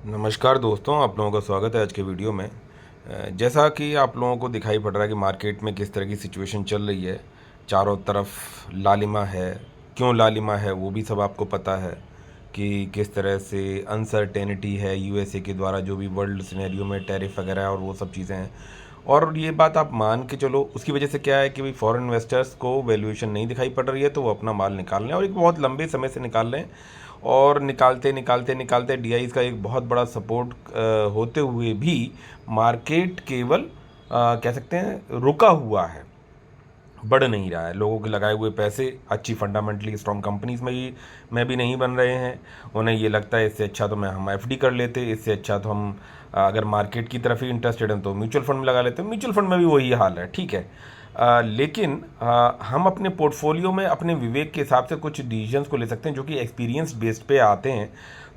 नमस्कार दोस्तों, आप लोगों का स्वागत है आज के वीडियो में। जैसा कि आप लोगों को दिखाई पड़ रहा है कि मार्केट में किस तरह की सिचुएशन चल रही है। चारों तरफ लालिमा है। क्यों लालिमा है वो भी सब आपको पता है कि किस तरह से अनसर्टेनिटी है यूएसए के द्वारा, जो भी वर्ल्ड सिनेरियो में टैरिफ वगैरह है और वो सब चीज़ें हैं। और ये बात आप मान के चलो, उसकी वजह से क्या है कि भाई फॉरेन इन्वेस्टर्स को वैल्यूएशन नहीं दिखाई पड़ रही है, तो वो अपना माल निकाल रहे हैं और एक बहुत लंबे समय से निकाल रहे हैं। और निकालते निकालते निकालते डीआईज का एक बहुत बड़ा सपोर्ट होते हुए भी मार्केट केवल कह सकते हैं रुका हुआ है, बढ़ नहीं रहा है। लोगों के लगाए हुए पैसे अच्छी फंडामेंटली स्ट्रॉन्ग कंपनीज में भी नहीं बन रहे हैं। उन्हें ये लगता है इससे अच्छा तो हम एफडी कर लेते, इससे अच्छा तो हम अगर मार्केट की तरफ ही इंटरेस्टेड हैं तो म्यूचुअल फंड में लगा लेते हैं। म्यूचुअल फंड में भी वही हाल है, ठीक है। लेकिन हम अपने पोर्टफोलियो में अपने विवेक के हिसाब से कुछ डिसीजंस को ले सकते हैं जो कि एक्सपीरियंस बेस्ड पे आते हैं।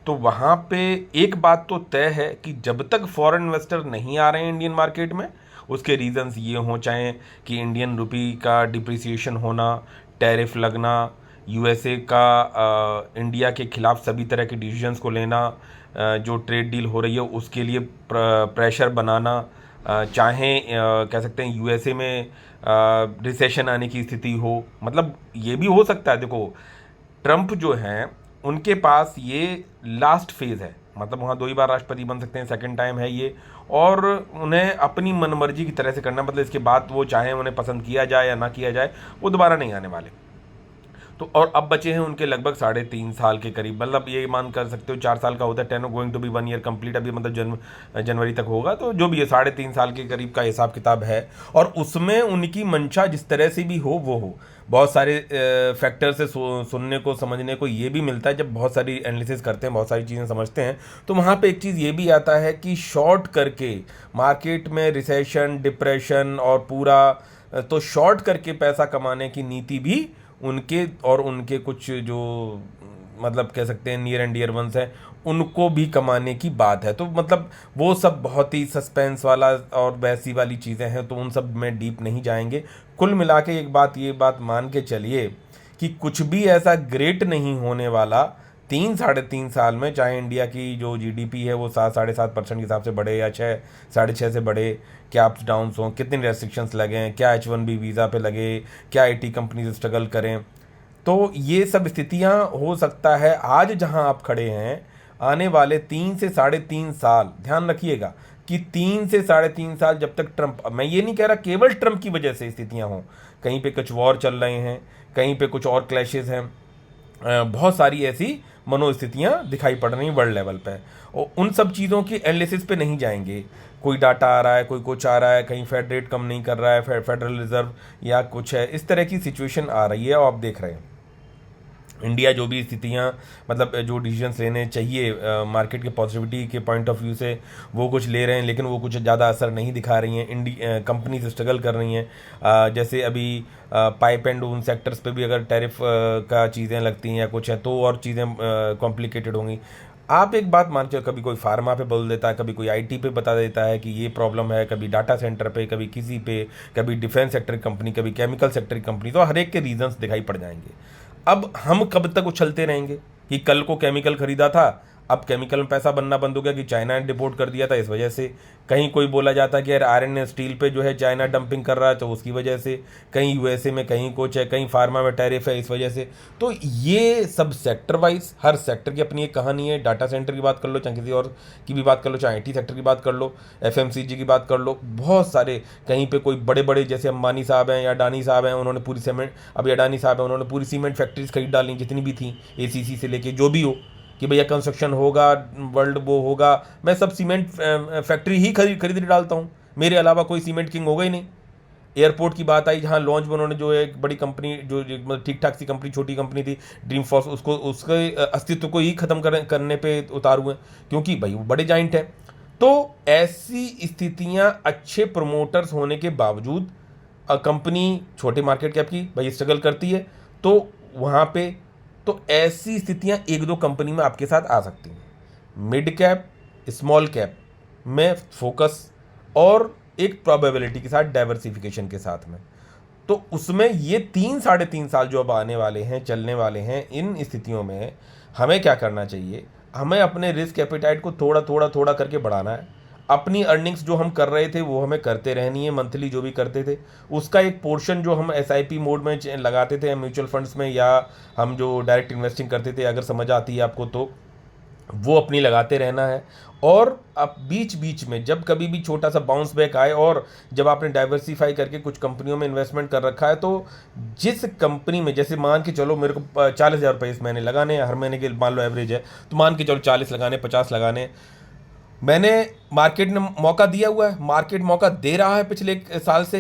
तो वहाँ पे एक बात तो तय है कि जब तक फॉरेन इन्वेस्टर नहीं आ रहे हैं इंडियन मार्केट में, उसके रीजंस ये हों, चाहे कि इंडियन रुपी का डिप्रिसिएशन होना, टैरिफ लगना, यूएसए का इंडिया के खिलाफ सभी तरह के डिसीजंस को लेना, जो ट्रेड डील हो रही है उसके लिए प्रेशर बनाना, चाहे कह सकते हैं यूएसए में रिसेशन आने की स्थिति हो। मतलब ये भी हो सकता है। देखो, ट्रंप जो हैं उनके पास ये लास्ट फेज है, मतलब वहाँ 2 ही बार राष्ट्रपति बन सकते हैं, सेकंड टाइम है ये। और उन्हें अपनी मनमर्जी की तरह से करना, मतलब इसके बाद वो चाहे उन्हें पसंद किया जाए या ना किया जाए, वो दोबारा नहीं आने वाले। तो और अब बचे हैं उनके लगभग 3.5 साल के करीब, मतलब ये मान कर सकते हो 4 साल का होता है, 10 going to be 1 year complete, अभी मतलब जनवरी तक होगा, तो जो भी है 3.5 साल के करीब का हिसाब किताब है। और उसमें उनकी मंशा जिस तरह से भी हो वो हो। बहुत सारे फैक्टर से सुनने को समझने को ये भी मिलता है, जब बहुत सारी एनालिसिस करते हैं, बहुत सारी चीज़ें समझते हैं, तो वहाँ पे एक चीज़ ये भी आता है कि शॉर्ट करके मार्केट में रिसेशन, डिप्रेशन और पूरा तो शॉर्ट करके पैसा कमाने की नीति भी उनके और उनके कुछ जो मतलब कह सकते हैं नियर एंड डियर वंस हैं, उनको भी कमाने की बात है। तो मतलब वो सब बहुत ही सस्पेंस वाला और वैसी वाली चीज़ें हैं, तो उन सब में डीप नहीं जाएंगे। कुल मिला के एक बात, ये बात मान के चलिए कि कुछ भी ऐसा ग्रेट नहीं होने वाला 3 साढ़े 3 साल में, चाहे इंडिया की जो जीडीपी है वो 7 साढ़े 7% के हिसाब से बढ़े या 6 साढ़े 6 से बढ़े, क्या अप्स डाउन हों, कितने रेस्ट्रिक्शंस लगे हैं, क्या H1B वीज़ा पे लगे, क्या आईटी कंपनीज स्ट्रगल करें, तो ये सब स्थितियां हो सकता है आज जहां आप खड़े हैं, आने वाले 3 से 3.5 साल ध्यान रखिएगा कि 3 से 3.5 साल जब तक ट्रंप, मैं ये नहीं कह रहा केवल ट्रंप की वजह से स्थितियां हों, कहीं पे कुछ वॉर चल रहे हैं, कहीं पे कुछ और क्लैशेस हैं, बहुत सारी ऐसी मनोस्थितियां दिखाई पड़ रही हैं वर्ल्ड लेवल पे, और उन सब चीज़ों की एनालिसिस पे नहीं जाएंगे। कोई डाटा आ रहा है, कोई कुछ आ रहा है, कहीं फेड रेट कम नहीं कर रहा है, फेडरल रिजर्व या कुछ है, इस तरह की सिचुएशन आ रही है और आप देख रहे हैं इंडिया जो भी स्थितियां, मतलब जो डिसीजंस लेने चाहिए मार्केट के पॉजिटिविटी के पॉइंट ऑफ व्यू से, वो कुछ ले रहे हैं, लेकिन वो कुछ ज़्यादा असर नहीं दिखा रही हैं। कंपनीज स्ट्रगल कर रही हैं। जैसे अभी पाइप एंड उन सेक्टर्स पे भी अगर टैरिफ का चीज़ें लगती हैं या कुछ है, तो और चीज़ें कॉम्प्लिकेटेड होंगी। आप एक बात मान चलो, कभी कोई फार्मा पे बोल देता है, कभी कोई आईटी पे बता देता है कि ये प्रॉब्लम है, कभी डाटा सेंटर पे, कभी किसी पे, कभी डिफेंस सेक्टर की कंपनी, कभी केमिकल सेक्टर की कंपनी, तो हर एक के रीजंस दिखाई पड़ जाएंगे। अब हम कब तक उछलते रहेंगे कि कल को केमिकल खरीदा था, अब केमिकल में पैसा बनना बंद हो गया कि चाइना ने डिपोर्ट कर दिया था इस वजह से। कहीं कोई बोला जाता है कि यार आयरन एंड स्टील पे जो है चाइना डंपिंग कर रहा है, तो उसकी वजह से। कहीं यूएसए में कहीं कुछ है, कहीं फार्मा में टैरिफ है इस वजह से। तो ये सब सेक्टर वाइज, हर सेक्टर की अपनी एक कहानी है। डाटा सेंटर की बात कर लो, चाहे किसी और की भी बात कर लो, चाहे आईटी सेक्टर की बात कर लो, एफएमसीजी की बात कर लो, बहुत सारे। कहीं पे कोई बड़े बड़े जैसे अंबानी साहब हैं या अडानी साहब हैं, उन्होंने पूरी सीमेंट, अभी अडानी साहब हैं, उन्होंने पूरी सीमेंट फैक्ट्रीज खरीद डाली जितनी भी थी, एसीसी से लेके जो भी हो, कि भैया कंस्ट्रक्शन होगा, वर्ल्ड वो होगा, मैं सब सीमेंट फैक्ट्री ही खरीद डालता हूँ, मेरे अलावा कोई सीमेंट किंग होगा ही नहीं। एयरपोर्ट की बात आई, जहाँ लॉन्च में उन्होंने जो एक बड़ी कंपनी, जो मतलब ठीक ठाक सी कंपनी, छोटी कंपनी थी ड्रीम फॉर्स, उसको उसके अस्तित्व को ही खत्म करने पे उतार हुए, क्योंकि भाई वो बड़े जाइंट हैं। तो ऐसी स्थितियां अच्छे प्रमोटर्स होने के बावजूद कंपनी छोटे मार्केट कैप की भाई स्ट्रगल करती है, तो वहाँ पे तो ऐसी स्थितियां एक दो कंपनी में आपके साथ आ सकती हैं। मिड कैप, स्मॉल कैप में फोकस और एक प्रोबेबिलिटी के साथ, डाइवर्सिफिकेशन के साथ में, तो उसमें ये 3 साढ़े 3 साल जो अब आने वाले हैं, चलने वाले हैं, इन स्थितियों में हमें क्या करना चाहिए? हमें अपने रिस्क एपिटाइट को थोड़ा थोड़ा थोड़ा करके बढ़ाना है। अपनी अर्निंग्स जो हम कर रहे थे वो हमें करते रहनी है, मंथली जो भी करते थे उसका एक पोर्शन जो हम एसआईपी मोड में लगाते थे म्यूचुअल फंड्स में, या हम जो डायरेक्ट इन्वेस्टिंग करते थे, अगर समझ आती है आपको तो वो अपनी लगाते रहना है। और अब बीच बीच में जब कभी भी छोटा सा बाउंस बैक आए, और जब आपने डाइवर्सिफाई करके कुछ कंपनियों में इन्वेस्टमेंट कर रखा है, तो जिस कंपनी में, जैसे मान के चलो मेरे को 40,000 रुपये इस महीने लगाने हैं, हर महीने के मान लो एवरेज है, तो मान के चलो 40 लगाने, 50 लगाने, मैंने मार्केट ने मौका दिया हुआ है, मार्केट मौका दे रहा है पिछले एक साल से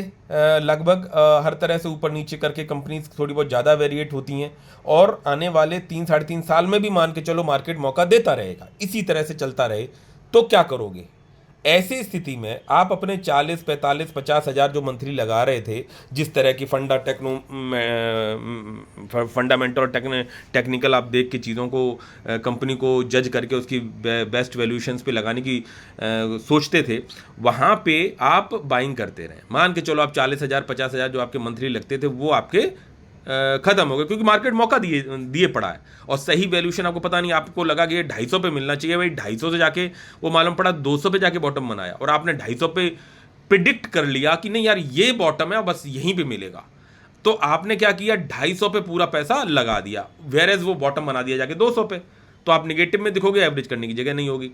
लगभग हर तरह से ऊपर नीचे करके कंपनीज थोड़ी बहुत ज़्यादा वेरिएट होती हैं, और आने वाले 3 साढ़े 3 साल में भी मान के चलो मार्केट मौका देता रहेगा, इसी तरह से चलता रहे, तो क्या करोगे? ऐसी स्थिति में आप अपने 40, 45, 50 हज़ार जो मंथली लगा रहे थे, जिस तरह की फंडामेंटल और टेक्निकल आप देख के चीज़ों को, कंपनी को जज करके उसकी बेस्ट वैल्यूएशंस पे लगाने की सोचते थे, वहाँ पे आप बाइंग करते रहे। मान के चलो आप 40,000, 50,000 जो आपके मंथली लगते थे वो आपके खत्म हो गए, क्योंकि मार्केट मौका दिए दिए पड़ा है, और सही वैल्यूएशन आपको पता नहीं, आपको लगा कि ये 250 पे मिलना चाहिए, भाई 250 से जाके वो मालूम पड़ा 200 पे जाके बॉटम बनाया, और आपने 250 पे प्रिडिक्ट कर लिया कि नहीं यार ये बॉटम है, बस यहीं पे मिलेगा, तो आपने क्या किया, 250 पे पूरा पैसा लगा दिया, वेर एज वो बॉटम बना दिया जाके 200 पे, तो आप निगेटिव में दिखोगे, एवरेज करने की जगह नहीं होगी।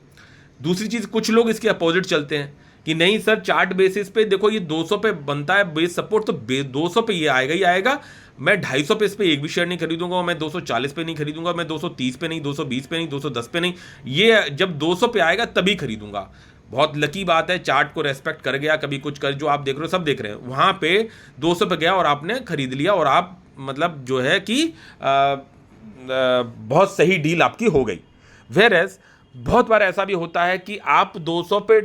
दूसरी चीज, कुछ लोग इसके अपोजिट चलते हैं कि नहीं सर, चार्ट बेसिस पे देखो ये 200 पे बनता है बेस सपोर्ट, तो 200 पे ये आएगा ही आएगा, मैं 250 पे इस पे एक भी शेयर नहीं खरीदूंगा, मैं 240 पे नहीं खरीदूंगा, मैं 230 पे नहीं, 220 पे नहीं, 210 पे नहीं, ये जब 200 पे आएगा तभी खरीदूंगा। बहुत लकी बात है, चार्ट को रेस्पेक्ट कर गया, कभी कुछ कर, जो आप देख रहे हो सब देख रहे हैं, वहां पे 200 पे गया और आपने खरीद लिया, और आप मतलब जो है कि बहुत सही डील आपकी हो गई। वेयर एज बहुत बार ऐसा भी होता है कि आप 200 पे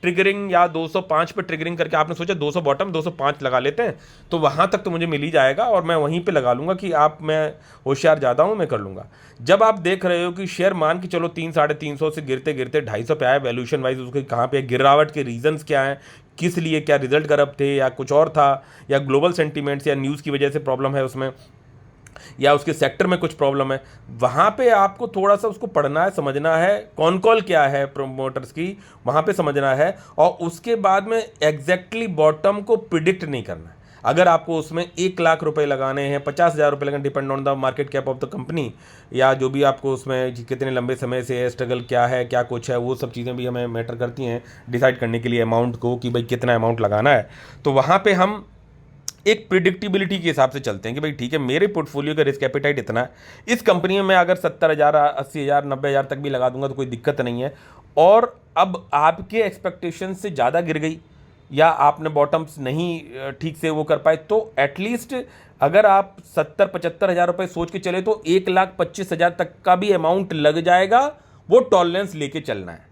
ट्रिगरिंग या 205 पे ट्रिगरिंग करके आपने सोचा 200 बॉटम 205 लगा लेते हैं, तो वहां तक तो मुझे मिल ही जाएगा, और मैं वहीं पे लगा लूंगा कि आप, मैं होशियार ज़्यादा हूं, मैं कर लूंगा। जब आप देख रहे हो कि शेयर मान के चलो 300-350 से गिरते गिरते 250 पे आया, वैल्यूएशन वाइज उसके कहाँ पे गिरावट के रीजंस क्या हैं, किस लिए, क्या रिजल्ट करप्ट थे या कुछ और था, या ग्लोबल सेंटीमेंट्स या न्यूज़ की वजह से प्रॉब्लम है उसमें, या उसके सेक्टर में कुछ प्रॉब्लम है, वहाँ पे आपको थोड़ा सा उसको पढ़ना है, समझना है, कौन कॉल क्या है प्रोमोटर्स की, वहाँ पे समझना है, और उसके बाद में एग्जैक्टली बॉटम को प्रिडिक्ट नहीं करना है। अगर आपको उसमें 1 लाख रुपए लगाने हैं, 50,000 रुपये लगाने, depend on the market cap of the company, या जो भी आपको उसमें कितने लंबे समय से स्ट्रगल क्या है, क्या कुछ है, वो सब चीज़ें भी हमें मैटर करती हैं डिसाइड करने के लिए अमाउंट को, कि भाई कितना अमाउंट लगाना है। तो वहाँ पर हम एक प्रिडिक्टिबिलिटी के हिसाब से चलते हैं कि भाई ठीक है, मेरे पोर्टफोलियो का रिस्क एपिटाइट इतना है, इस कंपनी में मैं अगर 70,000, 80,000, 90,000 तक भी लगा दूंगा तो कोई दिक्कत नहीं है, और अब आपके एक्सपेक्टेशन से ज़्यादा गिर गई, या आपने बॉटम्स नहीं ठीक से वो कर पाए, तो एटलीस्ट अगर आप 70-75 हज़ार रुपये सोच के चले तो 1,25,000 तक का भी अमाउंट लग जाएगा, वो टॉलरेंस लेके चलना है।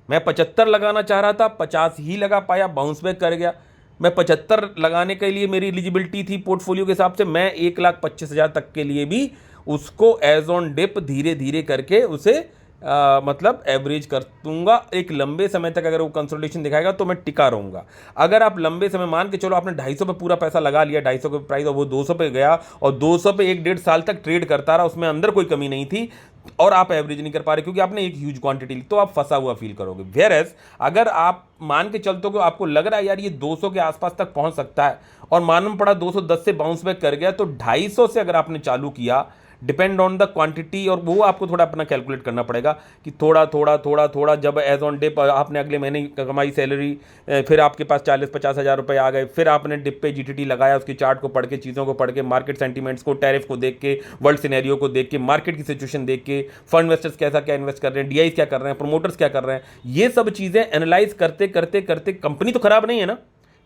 मैं 75 लगाना चाह रहा था, 50 ही लगा पाया, बाउंस बैक कर गया। मैं 75 लगाने के लिए मेरी एलिजिबिलिटी थी पोर्टफोलियो के हिसाब से, मैं 1,25,000 तक के लिए भी उसको एज ऑन डिप धीरे धीरे करके उसे मतलब एवरेज कर दूंगा। एक लंबे समय तक अगर वो कंसोलिडेशन दिखाएगा तो मैं टिका रहूंगा। अगर आप लंबे समय, मान के चलो आपने 250 पे पूरा पैसा लगा लिया, 250 के प्राइस, और वो 200 पे गया, और 200 पे 1-1.5 साल तक ट्रेड करता रहा, उसमें अंदर कोई कमी नहीं थी, और आप एवरेज नहीं कर पा रहे क्योंकि आपने एक ह्यूज क्वांटिटी ली, तो आप फंसा हुआ फील करोगे। वेयर एज अगर आप मान के चलते हो, आपको लग रहा है यार ये 200 के आसपास तक पहुंच सकता है, और मालूम पड़ा 210 से बाउंस बैक कर गया, तो 250 से अगर आपने चालू किया, डिपेंड ऑन द क्वांटिटी, और वो आपको थोड़ा अपना कैलकुलेट करना पड़ेगा कि थोड़ा थोड़ा थोड़ा थोड़ा, जब एज ऑन डिप आपने अगले महीने कमाई सैलरी, फिर आपके पास 40-50 हज़ार रुपये आ गए, फिर आपने डिप पे जीटीटी लगाया, उसके चार्ट को पढ़ के, चीज़ों को पढ़ के, मार्केट सेंटीमेंट्स को, टैरिफ को देख के, वर्ल्ड सिनेरियो को देख के, मार्केट की सिचुएशन देख के, फंड इन्वेस्टर्स कैसा क्या इन्वेस्ट कर रहे हैं, डीआई क्या कर रहे हैं, प्रोमोटर्स क्या कर रहे हैं, ये सब चीज़ें एनालाइज करते करते करते, कंपनी तो खराब नहीं है ना,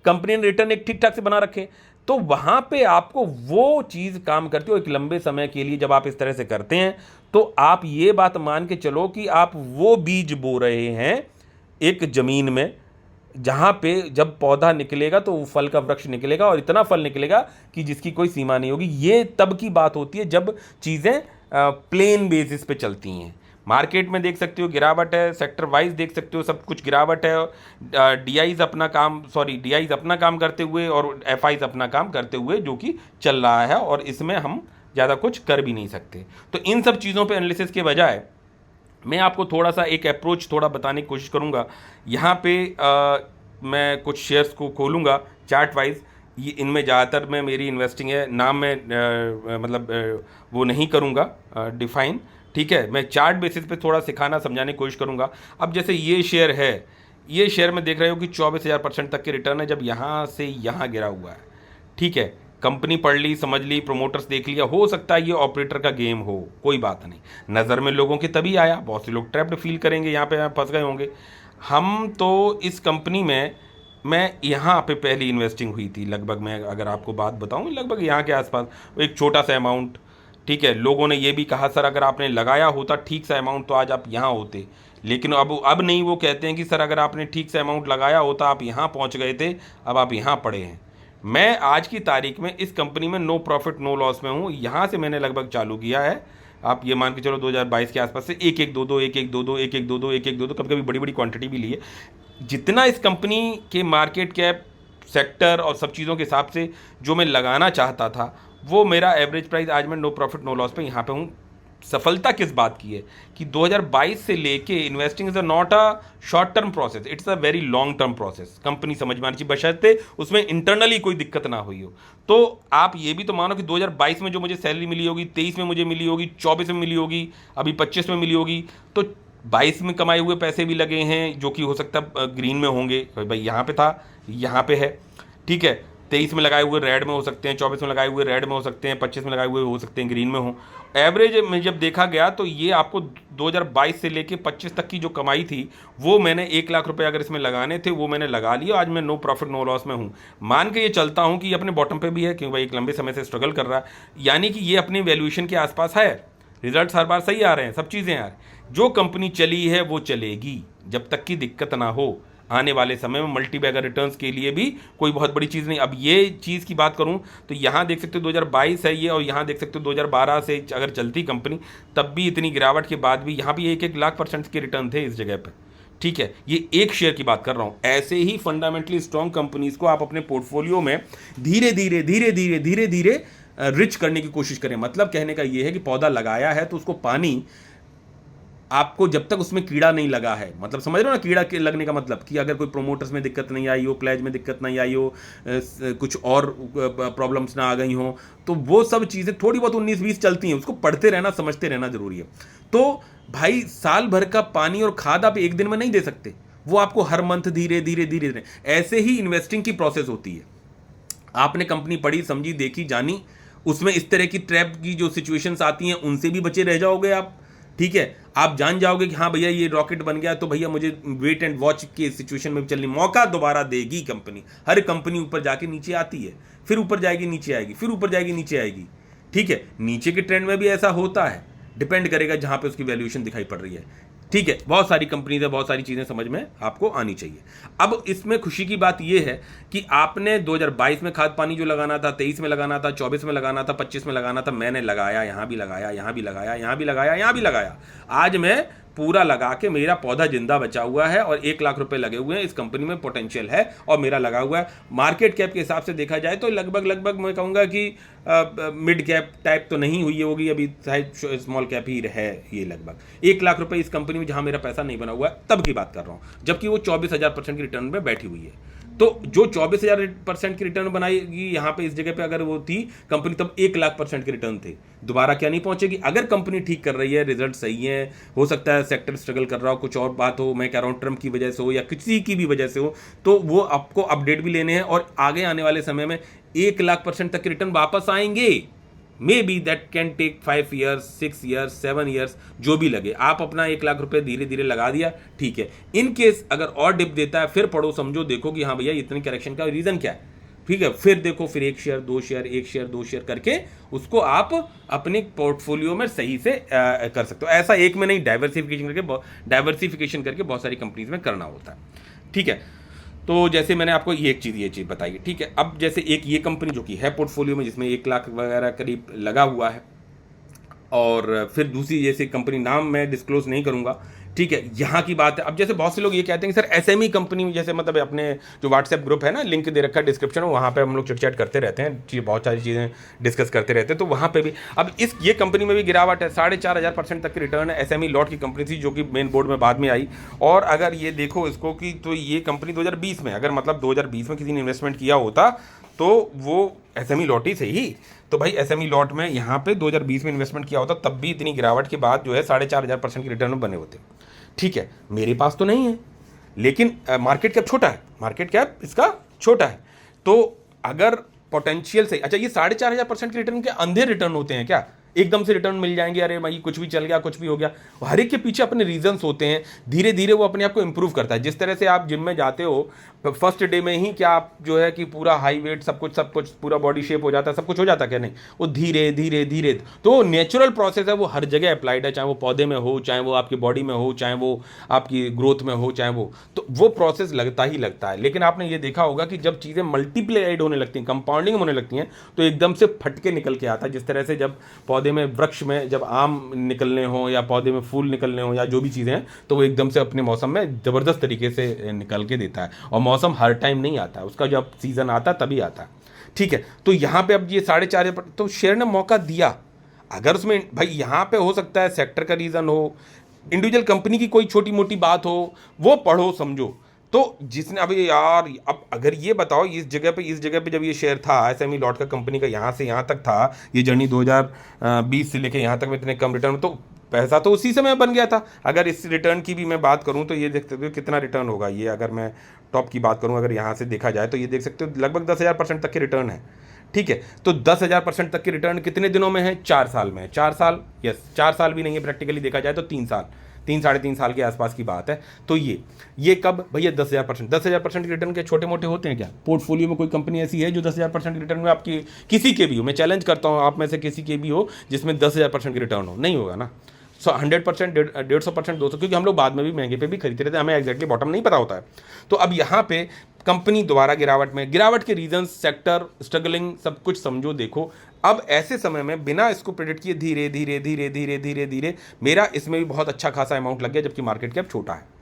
कंपनी ने रिटर्न एक ठीक ठाक से बना रखे, तो वहां पे आपको वो चीज काम करती हो एक लंबे समय के लिए। जब आप इस तरह से करते हैं तो आप ये बात मान के चलो कि आप वो बीज बो रहे हैं एक जमीन में, जहां पे जब पौधा निकलेगा तो वो फल का वृक्ष निकलेगा, और इतना फल निकलेगा कि जिसकी कोई सीमा नहीं होगी। ये तब की बात होती है जब चीजें प्लेन बेसिस पे चलती हैं। मार्केट में देख सकते हो गिरावट है, सेक्टर वाइज देख सकते हो सब कुछ गिरावट है, डीआईज अपना काम करते हुए, और एफआईज अपना काम करते हुए, जो कि चल रहा है, और इसमें हम ज़्यादा कुछ कर भी नहीं सकते। तो इन सब चीज़ों पे एनालिसिस के बजाय मैं आपको थोड़ा सा एक अप्रोच थोड़ा बताने की कोशिश करूँगा। यहाँ पे मैं कुछ शेयर्स को खोलूँगा चार्ट वाइज। ये इनमें ज़्यादातर में मेरी इन्वेस्टिंग है, नाम मैं वो नहीं करूँगा डिफाइन। ठीक है, मैं चार्ट बेसिस पे थोड़ा सिखाना समझाने की कोशिश करूँगा। अब जैसे ये शेयर है, ये शेयर में देख रहे हो कि 24,000% तक के रिटर्न है जब यहाँ से यहाँ गिरा हुआ है। ठीक है, कंपनी पढ़ ली, समझ ली, प्रोमोटर्स देख लिया, हो सकता है ये ऑपरेटर का गेम हो, कोई बात नहीं। नज़र में लोगों के तभी आया, बहुत से लोग ट्रैप्ड फील करेंगे, यहाँ पे फंस गए होंगे। हम तो इस कंपनी में, मैं यहाँ पे पहली इन्वेस्टिंग हुई थी लगभग, मैं अगर आपको बात बताऊँ, लगभग यहाँ के आसपास एक छोटा सा अमाउंट। ठीक है, लोगों ने ये भी कहा सर अगर आपने लगाया होता ठीक सा अमाउंट तो आज आप यहाँ होते, लेकिन अब नहीं। वो कहते हैं कि सर अगर आपने ठीक से अमाउंट लगाया होता आप यहाँ पहुँच गए थे, अब आप यहाँ पड़े हैं। मैं आज की तारीख में इस कंपनी में नो प्रॉफिट नो लॉस में हूँ। यहाँ से मैंने लगभग चालू किया है, आप ये मान के चलो 2022 के आसपास से एक एक दो दो एक एक दो दो एक एक दो दो एक एक दो दो, कभी कभी बड़ी बड़ी क्वांटिटी भी ली है। जितना इस कंपनी के मार्केट कैप, सेक्टर और सब चीज़ों के हिसाब से जो मैं लगाना चाहता था, वो मेरा एवरेज प्राइस आज मैं नो प्रॉफिट नो लॉस पे यहाँ पे हूँ। सफलता किस बात की है कि 2022 से लेके investing is a not a short term process, it's a very long term process. Company समझ में आनी चाहिए, बशर्ते उसमें इंटरनली कोई दिक्कत ना हुई हो। तो आप ये भी तो मानो कि 2022 में जो मुझे सैलरी मिली होगी, 23 में मुझे मिली होगी, 24 में मिली होगी, अभी 25 में मिली होगी, तो 22 में कमाए हुए पैसे भी लगे हैं जो कि हो सकता है ग्रीन में होंगे, भाई यहाँ पे था, यहाँ पे है। ठीक है, 23 में लगाए हुए रेड में हो सकते हैं, 24 में लगाए हुए रेड में हो सकते हैं, 25 में लगाए हुए हो सकते हैं ग्रीन में हो। एवरेज में जब देखा गया तो ये आपको 2022 से लेके 25 तक की जो कमाई थी, वो मैंने 1 लाख रुपए अगर इसमें लगाने थे वो मैंने लगा लिया। आज मैं नो प्रॉफिट नो लॉस में हूँ। मान के ये चलता हूँ कि ये अपने बॉटम पे भी है, क्योंकि भाई एक लंबे समय से स्ट्रगल कर रहा है, यानी कि ये अपनी वैल्यूएशन के आसपास है। रिजल्ट हर बार सही आ रहे हैं, सब चीज़ें आ रही हैं। जो कंपनी चली है वो चलेगी जब तक की दिक्कत ना हो। आने वाले समय में मल्टी बैगर रिटर्न्स के लिए भी कोई बहुत बड़ी चीज़ नहीं। अब ये चीज़ की बात करूं तो यहाँ देख सकते हो 2022 है ये, और यहाँ देख सकते हो 2012 से अगर चलती कंपनी, तब भी इतनी गिरावट के बाद भी यहाँ भी 1-1 लाख% के रिटर्न थे इस जगह पर। ठीक है, ये एक शेयर की बात कर रहा हूँ। ऐसे ही फंडामेंटली स्ट्रॉन्ग कंपनीज को आप अपने पोर्टफोलियो में धीरे धीरे धीरे धीरे धीरे धीरे रिच करने की कोशिश करें। मतलब कहने का ये है कि पौधा लगाया है तो उसको पानी आपको, जब तक उसमें कीड़ा नहीं लगा है, मतलब समझ रहे हो ना, कीड़ा के लगने का मतलब कि अगर कोई प्रोमोटर्स में दिक्कत नहीं आई हो, प्लेज में दिक्कत नहीं आई हो, कुछ और प्रॉब्लम्स ना आ गई हो, तो वो सब चीज़ें थोड़ी बहुत 19-20 चलती हैं, उसको पढ़ते रहना, समझते रहना जरूरी है। तो भाई साल भर का पानी और खाद आप एक दिन में नहीं दे सकते, वो आपको हर मंथ धीरे धीरे धीरे धीरे, ऐसे ही इन्वेस्टिंग की प्रोसेस होती है। आपने कंपनी पढ़ी, समझी, देखी, जानी, उसमें इस तरह की ट्रैप की जो सिचुएशंस आती हैं उनसे भी बचे रह जाओगे आप। ठीक है, आप जान जाओगे कि हाँ भैया ये रॉकेट बन गया तो भैया मुझे वेट एंड वॉच के सिचुएशन में चलने, मौका दोबारा देगी कंपनी। हर कंपनी ऊपर जाके नीचे आती है, फिर ऊपर जाएगी नीचे आएगी, फिर ऊपर जाएगी नीचे आएगी। ठीक है, नीचे के ट्रेंड में भी ऐसा होता है, डिपेंड करेगा जहां पे उसकी वैल्यूएशन दिखाई पड़ रही है। ठीक है, बहुत सारी कंपनीज है, बहुत सारी चीज़ें समझ में आपको आनी चाहिए। अब इसमें खुशी की बात यह है कि आपने 2022 में खाद पानी जो लगाना था, 23 में लगाना था, 24 में लगाना था, 25 में लगाना था, मैंने लगाया, यहाँ भी लगाया, यहाँ भी लगाया, यहाँ भी लगाया, यहाँ भी लगाया। आज मैं पूरा लगा के मेरा पौधा जिंदा बचा हुआ है और 1 लाख रुपए लगे हुए हैं। इस कंपनी में पोटेंशियल है और मेरा लगा हुआ है। मार्केट कैप के हिसाब से देखा जाए तो लगभग मैं कहूँगा कि मिड कैप टाइप तो नहीं हुई होगी, अभी शायद स्मॉल कैप ही है ये। लगभग 1 लाख रुपए इस कंपनी में जहाँ मेरा पैसा नहीं बना हुआ है तब की बात कर रहा हूँ, जबकि वो 24,000% की रिटर्न में बैठी हुई है। तो जो 24,000% की रिटर्न बनाएगी यहाँ पे इस जगह पे अगर वो थी कंपनी, तब 1 लाख% की रिटर्न थे। दोबारा क्या नहीं पहुंचेगी? अगर कंपनी ठीक कर रही है, रिजल्ट सही है, हो सकता है सेक्टर स्ट्रगल कर रहा हो, कुछ और बात हो, मैं कह रहा हूँ ट्रम्प की वजह से हो या किसी की भी वजह से हो, तो वो आपको अपडेट भी लेने हैं और आगे आने वाले समय में 1 लाख% तक के रिटर्न वापस आएंगे। Maybe that can take 5 years, 6 years, 7 years, जो भी लगे। आप अपना 1 लाख रुपए धीरे धीरे लगा दिया, ठीक है। इन केस अगर और डिप देता है, फिर पढ़ो, समझो, देखो कि हाँ भैया इतनी करेक्शन का रीजन क्या है, ठीक है। फिर देखो, फिर 1 शेयर 2 शेयर, 1 शेयर 2 शेयर करके उसको आप अपने पोर्टफोलियो में सही से कर सकते हो। ऐसा एक में नहीं, डाइवर्सिफिकेशन करके बहुत सारी कंपनीज में करना होता है, ठीक है। तो जैसे मैंने आपको ये चीज़ बताई, ठीक है। अब जैसे एक ये कंपनी जो कि है पोर्टफोलियो में, जिसमें 1 लाख वगैरह करीब लगा हुआ है, और फिर दूसरी जैसे कंपनी, नाम मैं डिस्क्लोज नहीं करूँगा, ठीक है, यहाँ की बात है। अब जैसे बहुत से लोग ये कहते हैं कि सर एसएमई कंपनी में, जैसे मतलब अपने जो व्हाट्सएप ग्रुप है ना, लिंक दे रखा है डिस्क्रिप्शन में, वहाँ पे हम लोग चिट चैट करते रहते हैं, बहुत सारी चीज़ें डिस्कस करते रहते हैं, तो वहाँ पे भी अब ये कंपनी में भी गिरावट है, 4,500% तक की रिटर्न है। एसएमई लॉट की कंपनी थी जो कि मेन बोर्ड में बाद में आई। और अगर ये देखो इसको कि तो ये कंपनी 2020 में, अगर मतलब 2020 में किसी ने इन्वेस्टमेंट किया होता तो वो एसएमई लॉट ही सही। तो भाई एसएमई लॉट में यहाँ पे 2020 में इन्वेस्टमेंट किया होता तब भी इतनी गिरावट के बाद जो है 4,500% की रिटर्न बने होते। ठीक है, मेरे पास तो नहीं है, लेकिन मार्केट कैप छोटा है, मार्केट कैप इसका छोटा है। तो अगर पोटेंशियल से, अच्छा ये 4,500% के रिटर्न के अंधे रिटर्न होते हैं क्या? एकदम से रिटर्न मिल जाएंगे, अरे भाई कुछ भी चल गया, कुछ भी हो गया? हर एक के पीछे अपने रीजंस होते हैं, धीरे धीरे वो अपने आप को इंप्रूव करता है। जिस तरह से आप जिम में जाते हो, फर्स्ट डे में ही क्या आप जो है कि पूरा हाई वेट सब कुछ पूरा बॉडी शेप हो जाता है, सब कुछ हो जाता है क्या? नहीं, वो धीरे धीरे धीरे, तो नेचुरल प्रोसेस है, वो हर जगह अप्लाइड है, चाहे वो पौधे में हो, चाहे वो आपकी बॉडी में हो, चाहे वो आपकी ग्रोथ में हो, चाहे वो प्रोसेस लगता ही लगता है। लेकिन आपने ये देखा होगा कि जब चीज़ें मल्टीप्लाइड होने लगती हैं, कंपाउंडिंग होने लगती हैं, तो एकदम से फटके निकल के आता है। जिस तरह से जब पौधे में, वृक्ष में जब आम निकलने हो या पौधे में फूल निकलने हो या जो भी चीज़ें हैं, तो वो एकदम से अपने मौसम में ज़बरदस्त तरीके से निकल के देता है। और मौसम हर टाइम नहीं आता है, उसका जब सीज़न आता है तभी आता है। ठीक है, तो यहाँ पे अब ये 4.5, तो शेयर ने मौका दिया। अगर उसमें भाई यहाँ पे हो सकता है सेक्टर का रीज़न हो, इंडिविजुअल कंपनी की कोई छोटी मोटी बात हो, वो पढ़ो समझो। तो जिसने अभी यार, अब अगर ये बताओ इस जगह पे जब ये शेयर था एसएमई लॉट का कंपनी का, यहाँ से यहाँ तक था, ये जर्नी 2020 से लेके यहाँ तक में इतने कम रिटर्न, तो पैसा तो उसी समय बन गया था। अगर इस रिटर्न की भी मैं बात करूँ तो ये देख सकते हो कितना रिटर्न होगा ये, अगर मैं टॉप की बात करूँ, अगर यहाँ से देखा जाए तो ये देख सकते हो लगभग 10,000% तक की रिटर्न है। ठीक है, तो 10,000% तक की रिटर्न कितने दिनों में है? 4 साल में है। 4 साल, यस 4 साल भी नहीं है, प्रैक्टिकली देखा जाए तो 3 साल, 3-3.5 साल के आसपास की बात है। तो ये कब भैया? 10,000% की रिटर्न के छोटे मोटे होते हैं क्या? पोर्टफोलियो में कोई कंपनी ऐसी है जो 10,000% की रिटर्न में आपकी किसी के भी हो, मैं चैलेंज करता हूँ आप में से किसी के भी हो जिसमें 10,000% की रिटर्न हो? नहीं होगा ना। 100%, 150%, 200, क्योंकि हम लोग बाद में भी महंगे पे भी खरीदते रहते हैं, हमें एग्जैक्टली बॉटम नहीं पता होता है। तो अब यहाँ पे कंपनी दोबारा गिरावट के रीजंस, सेक्टर स्ट्रगलिंग, सब कुछ समझो देखो। अब ऐसे समय में बिना इसको प्रेडिक्ट किए धीरे धीरे धीरे धीरे धीरे धीरे मेरा इसमें भी बहुत अच्छा खासा अमाउंट लग गया, जबकि मार्केट कैप छोटा है।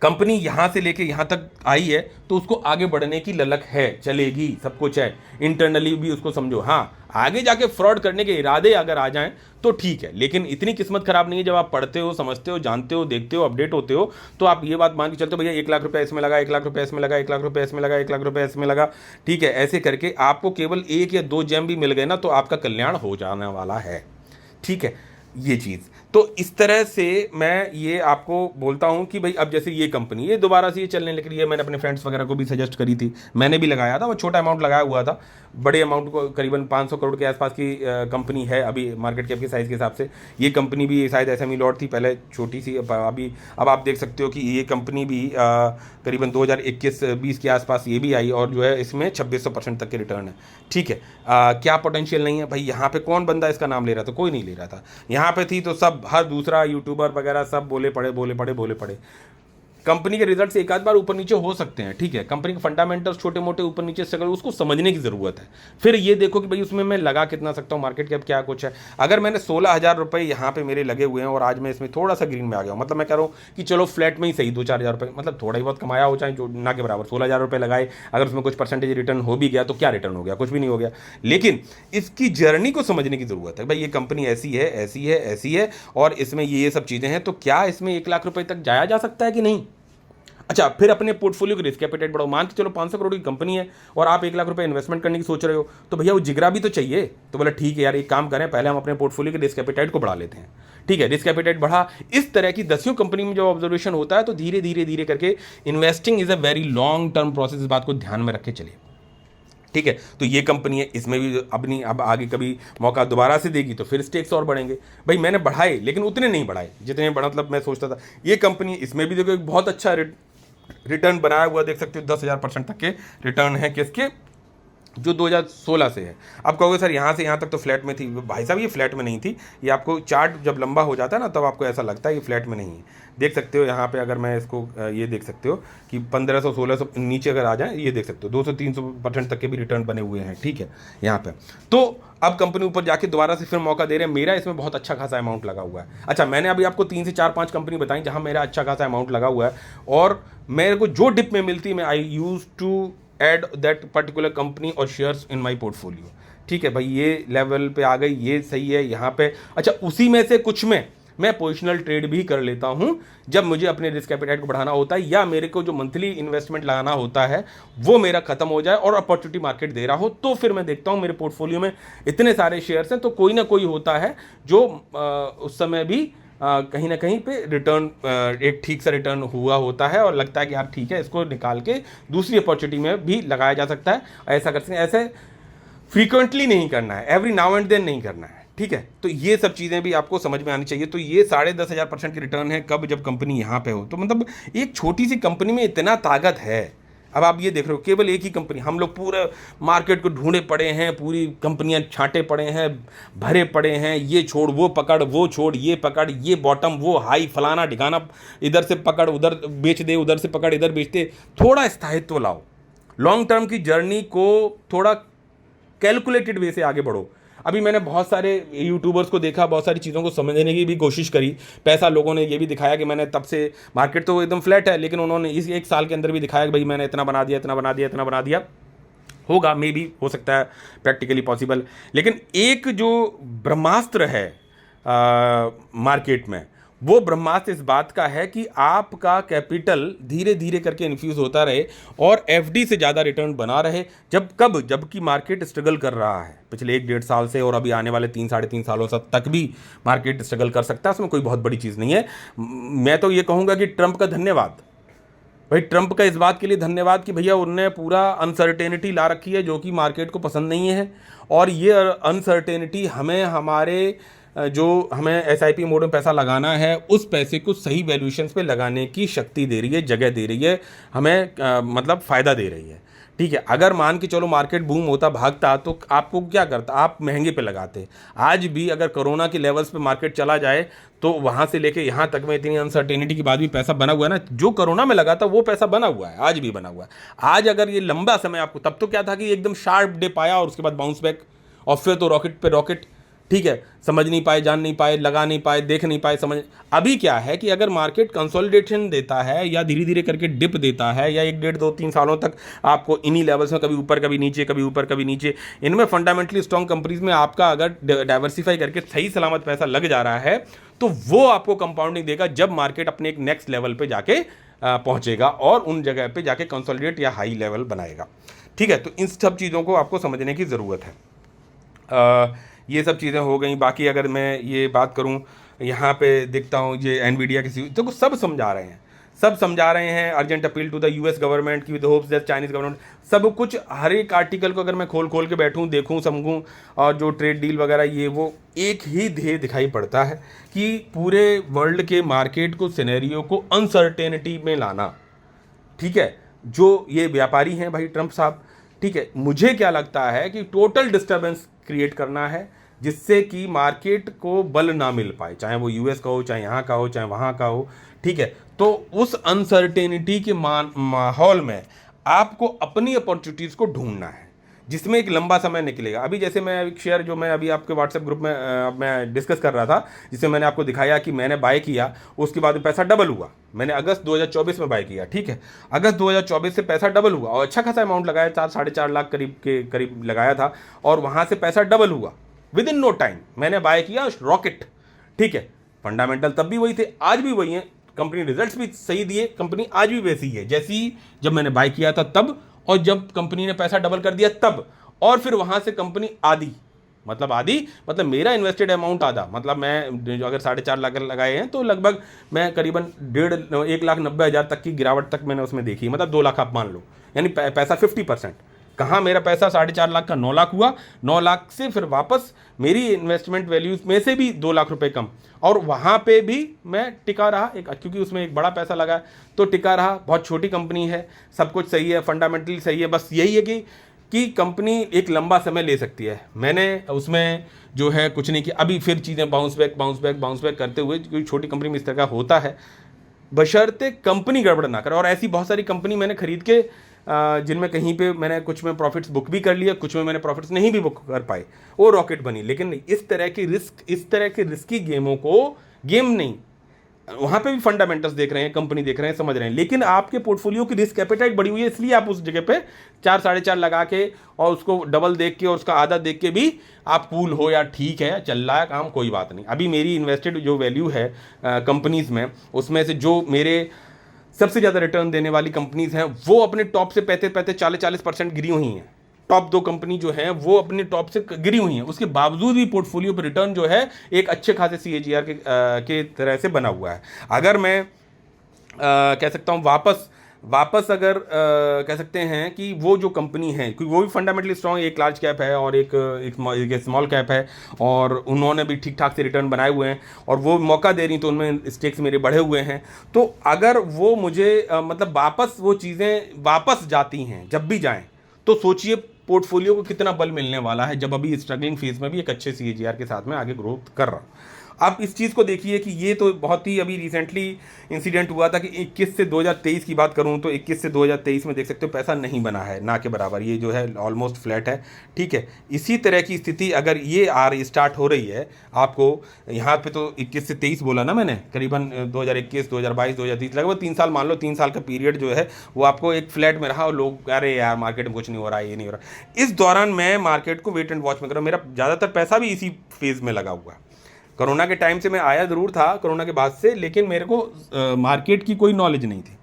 कंपनी यहाँ से लेके यहाँ तक आई है तो उसको आगे बढ़ने की ललक है, चलेगी, सब कुछ है, इंटरनली भी उसको समझो। हाँ, आगे जाके फ्रॉड करने के इरादे अगर आ जाएं तो ठीक है, लेकिन इतनी किस्मत खराब नहीं है। जब आप पढ़ते हो, समझते हो, जानते हो, देखते हो, अपडेट होते हो, तो आप ये बात मान के चलते हो भैया 1 लाख रुपये इसमें लगा, 1 लाख रुपये इसमें लगा, 1 लाख रुपये इसमें लगा, 1 लाख रुपये इसमें लगा। ठीक है, ऐसे करके आपको केवल 1 या 2 जेम भी मिल गए ना तो आपका कल्याण हो जाने वाला है। ठीक है, ये चीज़ तो इस तरह से मैं ये आपको बोलता हूँ कि भाई अब जैसे ये कंपनी ये दोबारा से ये चलने लग रही है, मैंने अपने फ्रेंड्स वगैरह को भी सजेस्ट करी थी, मैंने भी लगाया था, वो छोटा अमाउंट लगाया हुआ था, बड़े अमाउंट को करीबन 500 करोड़ के आसपास की कंपनी है अभी मार्केट कैप के साइज़ के हिसाब से। ये कंपनी भी शायद एसएमई लॉट थी पहले, छोटी सी, अभी अब आप देख सकते हो कि ये कंपनी भी करीबन 2021-20 के आसपास ये भी आई, और जो है इसमें 2600% तक के रिटर्न है। ठीक है, क्या पोटेंशियल नहीं है भाई? यहाँ पे कौन बंदा इसका नाम ले रहा था? कोई नहीं ले रहा था। यहाँ पे थी तो सब, हर दूसरा यूट्यूबर वगैरह सब बोले पड़े। कंपनी के रिजल्ट से एक आध बार ऊपर नीचे हो सकते हैं, ठीक है, कंपनी के फंडामेंटल्स छोटे मोटे ऊपर नीचे से, उसको समझने की ज़रूरत है। फिर ये देखो कि भाई उसमें मैं लगा कितना सकता हूँ, मार्केट कैप क्या कुछ है। अगर मैंने 16,000 रुपये यहाँ पे मेरे लगे हुए हैं और आज मैं इसमें थोड़ा सा ग्रीन में आ गया हूँ, मतलब मैं कह रहा हूँ कि चलो फ्लैट में ही सही 2-4 हज़ार रुपये, मतलब थोड़ा ही बहुत कमाया हो, चाहे जो ना के बराबर 16,000 रुपये लगाए, अगर उसमें कुछ परसेंटेज रिटर्न हो भी गया तो क्या रिटर्न हो गया? कुछ भी नहीं हो गया। लेकिन इसकी जर्नी को समझने की ज़रूरत है। भाई ये कंपनी ऐसी है और इसमें ये सब चीज़ें हैं, तो क्या इसमें 1 लाख रुपये तक जाया जा सकता है कि नहीं? अच्छा, फिर अपने पोर्टफोलियो की रिस्क एपेटाइट बढ़ाओ। मान के चलो 500 करोड़ की कंपनी है और आप 1 लाख रुपए इन्वेस्टमेंट करने की सोच रहे हो, तो भैया वो जिगरा भी तो चाहिए। तो बोला ठीक है यार, एक काम करें, पहले हम अपने पोर्टफोलियो के रिस्क एपेटाइट को बढ़ा लेते हैं। ठीक है, रिस्क एपेटाइट बढ़ा। इस तरह की 10 कंपनी में जब ऑब्जर्वेशन होता है तो धीरे धीरे करके, investing is a very long term process, इस बात को ध्यान में रख के चलिए। ठीक है, तो ये कंपनी है, इसमें भी अब आगे कभी मौका दोबारा से देगी तो फिर स्टेक्स और बढ़ेंगे। भाई मैंने बढ़ाए लेकिन उतने नहीं बढ़ाए जितने बढ़ा, मतलब मैं सोचता था। ये कंपनी, इसमें भी देखो एक बहुत अच्छा रिटर्न बनाया हुआ, देख सकते हो 10,000% तक के रिटर्न है किसके? जो 2016 से है। अब कहोगे सर यहाँ से यहाँ तक तो फ्लैट में थी। भाई साहब ये फ्लैट में नहीं थी, ये आपको चार्ट जब लंबा हो जाता है ना तब आपको ऐसा लगता है ये फ्लैट में नहीं है। देख सकते हो यहाँ पे, अगर मैं इसको ये देख सकते हो कि 1500 1600 नीचे अगर आ जाए, ये देख सकते हो 200-300% तक के भी रिटर्न बने हुए हैं, ठीक है यहाँ पे। तो अब कंपनी ऊपर जाके दोबारा से फिर मौका दे रहे हैं। मेरा इसमें बहुत अच्छा खासा अमाउंट लगा हुआ है। अच्छा, मैंने अभी आपको 3 से 4-5 कंपनी बताई जहाँ मेरा अच्छा खासा अमाउंट लगा हुआ है, और मेरे को जो डिप में मिलती है मैं I use to add that particular company और शेयर्स इन माई पोर्टफोलियो। ठीक है भाई, ये लेवल पे आ गई, ये सही है यहाँ पे। अच्छा, उसी में से कुछ में मैं पोजिशनल ट्रेड भी कर लेता हूँ जब मुझे अपने रिस्क एपेटाइट को बढ़ाना होता है, या मेरे को जो मंथली इन्वेस्टमेंट लगाना होता है वो मेरा खत्म हो जाए और अपॉर्चुनिटी मार्केट दे रहा हो, तो फिर मैं देखता हूँ मेरे पोर्टफोलियो में इतने सारे शेयर्स हैं तो कोई ना कोई होता है जो उस समय भी कहीं ना कहीं पे रिटर्न एक ठीक सा रिटर्न हुआ होता है, और लगता है कि यार ठीक है, इसको निकाल के दूसरी अपॉर्चुनिटी में भी लगाया जा सकता है। ऐसा कर सकते हैं, ऐसे फ्रीक्वेंटली नहीं करना है, एवरी नाउ एंड देन नहीं करना है, ठीक है। तो ये सब चीज़ें भी आपको समझ में आनी चाहिए। तो ये 10,500% की रिटर्न है कब, जब कंपनी यहाँ पे हो। तो मतलब एक छोटी सी कंपनी में इतना ताकत है। अब आप ये देख रहे हो केवल एक ही कंपनी, हम लोग पूरे मार्केट को ढूंढे पड़े हैं, पूरी कंपनियां छांटे पड़े हैं, भरे पड़े हैं, ये छोड़ वो पकड़, वो छोड़ ये पकड़, ये बॉटम वो हाई, फलाना ढिकाना, इधर से पकड़ उधर बेच दे, उधर से पकड़ इधर बेच दे। थोड़ा स्थायित्व लाओ, लॉन्ग टर्म की जर्नी को थोड़ा कैलकुलेटेड वे से आगे बढ़ो। अभी मैंने बहुत सारे यूट्यूबर्स को देखा, बहुत सारी चीज़ों को समझने की भी कोशिश करी। पैसा लोगों ने ये भी दिखाया कि मैंने तब से, मार्केट तो एकदम फ्लैट है, लेकिन उन्होंने इस एक साल के अंदर भी दिखाया कि भाई मैंने इतना बना दिया, इतना बना दिया, इतना बना दिया। होगा, मे भी हो सकता है, प्रैक्टिकली पॉसिबल। लेकिन एक जो ब्रह्मास्त्र है मार्केट में, वो ब्रह्मास्त्र इस बात का है कि आपका कैपिटल धीरे धीरे करके इन्फ्यूज होता रहे और एफडी से ज़्यादा रिटर्न बना रहे। जबकि मार्केट स्ट्रगल कर रहा है पिछले 1-1.5 साल से, और अभी आने वाले 3-3.5 सालों तक भी मार्केट स्ट्रगल कर सकता है। उसमें कोई बहुत बड़ी चीज़ नहीं है। मैं तो ये कहूँगा कि ट्रंप का धन्यवाद, भाई ट्रंप का इस बात के लिए धन्यवाद कि भैया उनने पूरा अनसर्टेनिटी ला रखी है जो कि मार्केट को पसंद नहीं है, और ये अनसर्टेनिटी हमें हमारे जो हमें एसआईपी मोड में पैसा लगाना है उस पैसे को सही वैल्यूएशंस पे लगाने की शक्ति दे रही है, जगह दे रही है, हमें मतलब फ़ायदा दे रही है, ठीक है। अगर मान के चलो मार्केट बूम होता, भागता, तो आपको क्या करता, आप महंगे पे लगाते। आज भी अगर कोरोना के लेवल्स पे मार्केट चला जाए तो वहाँ से लेके यहाँ तक में इतनी अनसर्टेनिटी के बाद भी पैसा बना हुआ है ना, जो कोरोना में लगा था वो पैसा बना हुआ है, आज भी बना हुआ है। आज अगर ये लंबा समय आपको, तब तो क्या था कि एकदम शार्प डिप आया और उसके बाद बाउंस बैक, और फिर तो रॉकेट पे रॉकेट, ठीक है। समझ नहीं पाए, जान नहीं पाए, लगा नहीं पाए, देख नहीं पाए, समझ। अभी क्या है कि अगर मार्केट कंसोलिडेशन देता है या धीरे धीरे करके डिप देता है, या 1-1.5-2-3 सालों तक आपको इन्हीं लेवल्स में कभी ऊपर कभी नीचे, कभी ऊपर कभी नीचे, इनमें फंडामेंटली स्ट्रॉन्ग कंपनीज में आपका अगर डाइवर्सिफाई करके सही सलामत पैसा लग जा रहा है तो वो आपको कंपाउंडिंग देगा जब मार्केट अपने एक नेक्स्ट लेवल पे जाके पहुंचेगा और उन जगह पे जाके कंसोलिडेट या हाई लेवल बनाएगा, ठीक है। तो इन सब चीज़ों को आपको समझने की ज़रूरत है। ये सब चीज़ें हो गई। बाकी अगर मैं ये बात करूं, यहाँ पे देखता हूँ ये एनवीडिया की, तो सब समझा रहे हैं urgent appeal to the US government की with hopes that Chinese government, सब कुछ। हर एक आर्टिकल को अगर मैं खोल के बैठूं, देखूं, समझूं, और जो ट्रेड डील वगैरह ये वो, एक ही ध्येय दिखाई पड़ता है कि पूरे वर्ल्ड के मार्केट को, सिनेरियो को अनसर्टेनिटी में लाना, ठीक है। जो ये व्यापारी हैं भाई ट्रंप साहब, ठीक है, मुझे क्या लगता है कि टोटल डिस्टर्बेंस क्रिएट करना है जिससे कि मार्केट को बल ना मिल पाए, चाहे वो यूएस का हो, चाहे यहाँ का हो, चाहे वहाँ का हो, ठीक है। तो उस अनसर्टेनिटी के माहौल में आपको अपनी अपॉर्चुनिटीज़ को ढूंढना है जिसमें एक लंबा समय निकलेगा। अभी जैसे मैं एक शेयर जो मैं अभी आपके व्हाट्सएप ग्रुप में मैं डिस्कस कर रहा था, जिसमें मैंने आपको दिखाया कि मैंने बाय किया, उसके बाद पैसा डबल हुआ। मैंने अगस्त 2024 में बाय किया, ठीक है। अगस्त 2024 से पैसा डबल हुआ और अच्छा खासा अमाउंट लगाया, 4-4.5 लाख करीब लगाया था, और वहाँ से पैसा डबल हुआ विद इन नो टाइम। मैंने बाय किया रॉकेट, ठीक है। फंडामेंटल तब भी वही थे, आज भी वही हैं, कंपनी रिजल्ट्स भी सही दिए, कंपनी आज भी वैसी है जैसी जब मैंने बाय किया था तब, और जब कंपनी ने पैसा डबल कर दिया तब। और फिर वहाँ से कंपनी आधी मतलब मेरा इन्वेस्टेड अमाउंट आधा, मतलब मैं अगर 4.5 लाख लगाए हैं तो लगभग मैं करीबन 1,90,000 तक की गिरावट तक मैंने उसमें देखी, मतलब 2 लाख आप मान लो, यानी पैसा 50%। कहाँ मेरा पैसा 4.5 लाख का 9 लाख हुआ, 9 लाख से फिर वापस मेरी इन्वेस्टमेंट वैल्यूज में से भी 2 लाख रुपए कम, और वहाँ पे भी मैं टिका रहा, क्योंकि उसमें एक बड़ा पैसा लगा तो टिका रहा। बहुत छोटी कंपनी है, सब कुछ सही है, फंडामेंटली सही है, बस यही है कि कि कंपनी एक लंबा समय ले सकती है। मैंने उसमें जो है कुछ नहीं किया, अभी फिर चीज़ें बाउंस बैक करते हुए, कोई छोटी कंपनी में इस तरह का होता है, बशर्ते कंपनी गड़बड़ ना करे। और ऐसी बहुत सारी कंपनी मैंने खरीद के जिनमें कहीं पे मैंने कुछ में प्रॉफिट्स बुक भी कर लिया, कुछ में मैंने प्रॉफिट्स नहीं भी बुक कर पाए, वो रॉकेट बनी। लेकिन इस तरह के रिस्की गेमों को, गेम नहीं, वहां पे भी फंडामेंटल्स देख रहे हैं, कंपनी देख रहे हैं, समझ रहे हैं, लेकिन आपके पोर्टफोलियो की रिस्क एपेटाइट बढ़ी हुई है, इसलिए आप उस जगह पे 4 4.5 लगा के और उसको डबल देख के और उसका आधा देख के भी आप कूल हो, या ठीक है चल रहा है काम, कोई बात नहीं। अभी मेरी इन्वेस्टेड जो वैल्यू है कंपनीज में, उसमें से जो मेरे सबसे ज़्यादा रिटर्न देने वाली कंपनीज हैं वो अपने टॉप से 35-40% गिरी हुई हैं। टॉप 2 कंपनी जो है वो अपने टॉप से गिरी हुई हैं, उसके बावजूद भी पोर्टफोलियो पर रिटर्न जो है एक अच्छे खासे CAGR के तरह से बना हुआ है। अगर मैं कह सकता हूँ वापस अगर कह सकते हैं कि वो जो कंपनी है, क्योंकि वो भी फंडामेंटली स्ट्रॉन्ग, एक लार्ज कैप है और एक स्मॉल कैप है, और उन्होंने भी ठीक ठाक से रिटर्न बनाए हुए हैं और वो मौका दे रही, तो उनमें स्टेक्स मेरे बढ़े हुए हैं। तो अगर वो मुझे मतलब वापस वो चीज़ें वापस जाती हैं, जब भी जाएं, तो सोचिए पोर्टफोलियो को कितना बल मिलने वाला है, जब अभी स्ट्रगलिंग फेज में भी एक अच्छे CAGR के साथ में आगे ग्रोथ कर रहा। आप इस चीज़ को देखिए कि ये तो बहुत ही अभी रिसेंटली इंसिडेंट हुआ था कि 21 से 2023 की बात करूं तो 21 से 2023 में देख सकते हो पैसा नहीं बना है, ना के बराबर, ये जो है ऑलमोस्ट फ्लैट है। ठीक है, इसी तरह की स्थिति अगर ये स्टार्ट हो रही है आपको, यहाँ पे तो 21 से 23 बोला ना मैंने, करीबन 2021, 2022, 2023 लगभग 3 साल, मान लो 3 साल का पीरियड जो है वो आपको एक फ्लैट में रहा और लोग अरे यार मार्केट में कुछ नहीं हो रहा है, ये नहीं हो रहा। इस दौरान मैं मार्केट को वेट एंड वॉच में कर रहा हूँ। मेरा ज़्यादातर पैसा भी इसी फेज में लगा हुआ है। कोरोना के टाइम से मैं आया ज़रूर था, कोरोना के बाद से, लेकिन मेरे को मार्केट की कोई नॉलेज नहीं थी।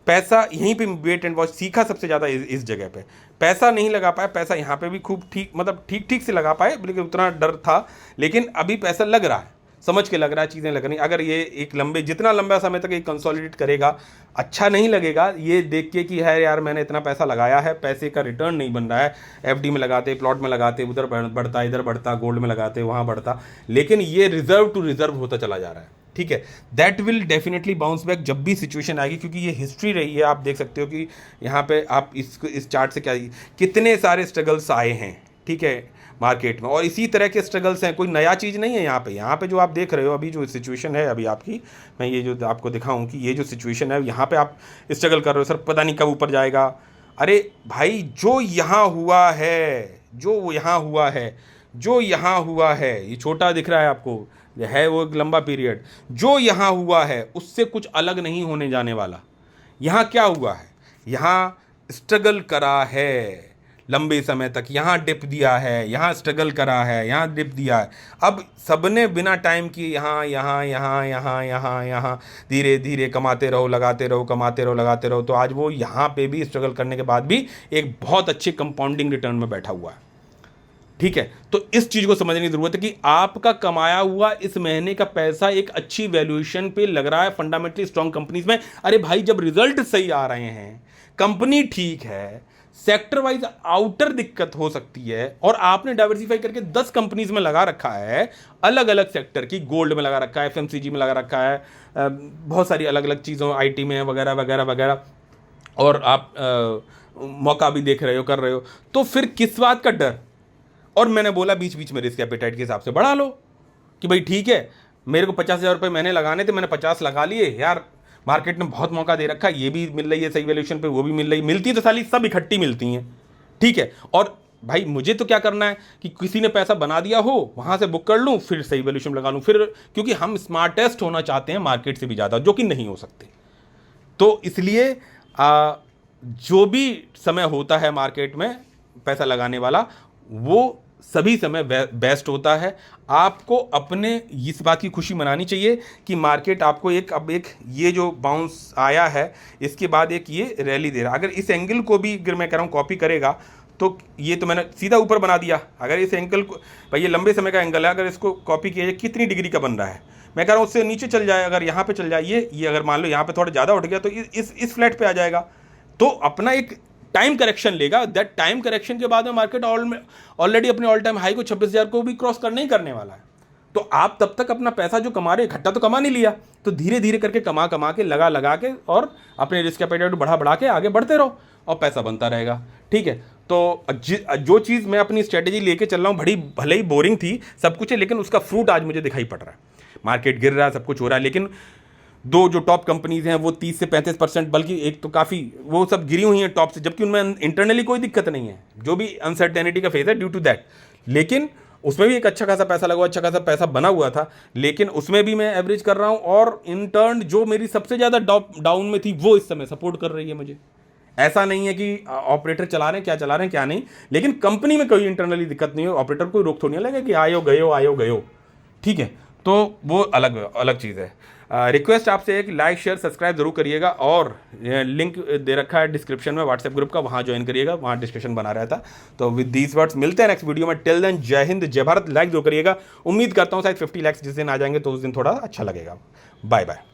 पैसा यहीं पे वेट एंड वॉच सीखा सबसे ज़्यादा इस जगह पे। पैसा नहीं लगा पाया, पैसा यहाँ पे भी खूब ठीक, मतलब ठीक से लगा पाए, लेकिन उतना डर था। लेकिन अभी पैसा लग रहा है, समझ के लग रहा है, चीज़ें लग रही। अगर ये एक जितना लंबा समय तक ये कंसोलिडेट करेगा, अच्छा नहीं लगेगा ये देख के कि है यार मैंने इतना पैसा लगाया है, पैसे का रिटर्न नहीं बन रहा है। FD में लगाते, प्लॉट में लगाते, उधर बढ़ता, इधर बढ़ता, गोल्ड में लगाते, वहाँ बढ़ता, लेकिन ये रिजर्व टू रिजर्व होता चला जा रहा है। ठीक है, that will definitely bounce back जब भी सिचुएशन आएगी, क्योंकि ये हिस्ट्री रही है। आप देख सकते हो कि यहाँ पे आप इस चार्ट से क्या, कितने सारे स्ट्रगल्स आए हैं, ठीक है, मार्केट में, और इसी तरह के स्ट्रगल्स हैं, कोई नया चीज़ नहीं है। यहाँ पे जो आप देख रहे हो अभी जो सिचुएशन है अभी आपकी, मैं ये जो आपको दिखाऊं कि ये जो सिचुएशन है, यहाँ पे आप स्ट्रगल कर रहे हो, सर पता नहीं कब ऊपर जाएगा। अरे भाई, जो यहाँ हुआ है, ये छोटा दिख रहा है आपको, है वो एक लंबा पीरियड, जो यहाँ हुआ है उससे कुछ अलग नहीं होने जाने वाला। यहाँ क्या हुआ है, यहाँ स्ट्रगल करा है लंबे समय तक, यहाँ डिप दिया है, यहाँ स्ट्रगल करा है, यहाँ डिप दिया है। अब सबने बिना टाइम की यहाँ धीरे धीरे कमाते रहो, लगाते रहो, कमाते रहो, लगाते रहो, तो आज वो यहाँ पे भी स्ट्रगल करने के बाद भी एक बहुत अच्छे कंपाउंडिंग रिटर्न में बैठा हुआ है। ठीक है, तो इस चीज़ को समझने की ज़रूरत है कि आपका कमाया हुआ इस महीने का पैसा एक अच्छी वैल्यूएशन पे लग रहा है फंडामेंटली स्ट्रॉन्ग कंपनीज में। अरे भाई, जब रिजल्ट सही आ रहे हैं, कंपनी ठीक है, सेक्टर वाइज आउटर दिक्कत हो सकती है, और आपने डाइवर्सिफाई करके 10 कंपनीज में लगा रखा है, अलग अलग सेक्टर की, गोल्ड में लगा रखा है, FMCG में लगा रखा है, बहुत सारी अलग अलग चीज़ों, IT में वगैरह वगैरह वगैरह, और आप मौका भी देख रहे हो, कर रहे हो, तो फिर किस बात का डर। और मैंने बोला बीच बीच में रिस्क एपेटाइट के हिसाब से बढ़ा लो कि भाई ठीक है, मेरे को 50,000 रुपये मैंने लगाने थे, मैंने 50 लगा लिए यार, मार्केट ने बहुत मौका दे रखा है, ये भी मिल रही है सही वैल्यूएशन पे, वो भी मिल रही, मिलती है तो साली सब इकट्ठी मिलती हैं। ठीक है, और भाई मुझे तो क्या करना है कि किसी ने पैसा बना दिया हो, वहाँ से बुक कर लूँ, फिर सही वैल्यूएशन लगा लूँ, फिर क्योंकि हम स्मार्टेस्ट होना चाहते हैं मार्केट से भी ज़्यादा, जो कि नहीं हो सकते। तो इसलिए जो भी समय होता है मार्केट में पैसा लगाने वाला, वो सभी समय बेस्ट होता है। आपको अपने इस बात की खुशी मनानी चाहिए कि मार्केट आपको अब एक ये जो बाउंस आया है, इसके बाद एक ये रैली दे रहा है। अगर इस एंगल को भी, अगर मैं कह रहा हूँ कॉपी करेगा, तो ये तो मैंने सीधा ऊपर बना दिया। अगर इस एंगल को, भाई ये लंबे समय का एंगल है, अगर इसको कॉपी किया जाए, कितनी डिग्री का बन रहा है, मैं कह रहा हूँ उससे नीचे चल जाए, अगर यहाँ पे चल जाए, ये अगर मान लो यहाँ पे थोड़ा ज़्यादा उठ गया तो इस फ्लैट पे आ जाएगा, तो अपना एक टाइम करेक्शन लेगा। दैट टाइम करेक्शन के बाद में मार्केट ऑलरेडी अपने ऑल टाइम हाई को 26,000 को भी क्रॉस करने ही करने वाला है। तो आप तब तक अपना पैसा जो कमा रहे, इकट्ठा तो कमा नहीं लिया, तो धीरे धीरे करके कमा के लगा के और अपने रिस्क एपेटाइट बढ़ा के आगे बढ़ते रहो और पैसा बनता रहेगा। ठीक है, तो जो चीज़ मैं अपनी स्ट्रेटेजी लेके चल रहा हूँ भले ही बोरिंग थी, सब कुछ है, लेकिन उसका फ्रूट आज मुझे दिखाई पड़ रहा है। मार्केट गिर रहा है, सब कुछ हो रहा है, लेकिन दो जो टॉप कंपनीज हैं वो 30 से 35%, बल्कि एक तो काफ़ी, वो सब गिरी हुई हैं टॉप से, जबकि उनमें इंटरनली कोई दिक्कत नहीं है, जो भी अनसर्टेनिटी का फेज है ड्यू टू दैट। लेकिन उसमें भी एक अच्छा खासा पैसा लगा हुआ, अच्छा खासा पैसा बना हुआ था, लेकिन उसमें भी मैं एवरेज कर रहा हूँ, और इंटर्न जो मेरी सबसे ज़्यादा डाउन में थी वो इस समय सपोर्ट कर रही है मुझे। ऐसा नहीं है कि ऑपरेटर चला रहे हैं क्या नहीं, लेकिन कंपनी में कोई इंटरनली दिक्कत नहीं है, ऑपरेटर कोई रोक थोड़ी नहीं लगेगा कि आयो गयो, ठीक है। तो वो अलग चीज़ है। रिक्वेस्ट आपसे है कि लाइक शेयर सब्सक्राइब जरूर करिएगा, और लिंक दे रखा है डिस्क्रिप्शन में व्हाट्सएप ग्रुप का, वहाँ ज्वाइन करिएगा, वहाँ डिस्कशन बना रहता। तो विद दीज वर्ड्स मिलते हैं नेक्स्ट वीडियो में। टिल देन जय हिंद जय भारत। लाइक जरूर करिएगा। उम्मीद करता हूँ शायद 50 लाख जिस दिन आ जाएंगे तो उस दिन थोड़ा अच्छा लगेगा। Bye bye.